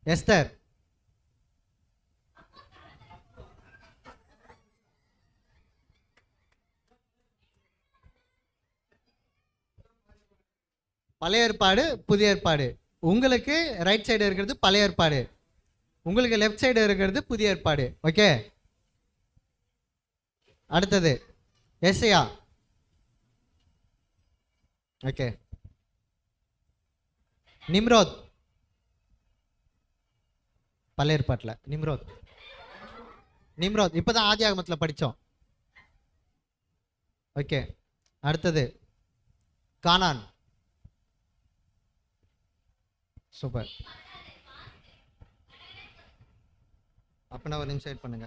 Esther. பழைய ஏற்பாடு புதிய ஏற்பாடு. உங்களுக்கு ரைட் சைடு இருக்கிறது பழைய ஏற்பாடு, உங்களுக்கு லெஃப்ட் சைடு இருக்கிறது புதிய ஏற்பாடு. ஓகே, அடுத்தது எஸ்ஐயா. ஓகே, நிம்ரோத். பழைய ஏற்பாட்டில் நிம்ரோத். நிம்ரோத் இப்போதான் ஆதி ஆகமத்தில் படித்தோம். ஓகே, அடுத்தது கானான். சூப்பர். அப்பனா ஒரு நிமிஷம் வெயிட் பண்ணுங்க.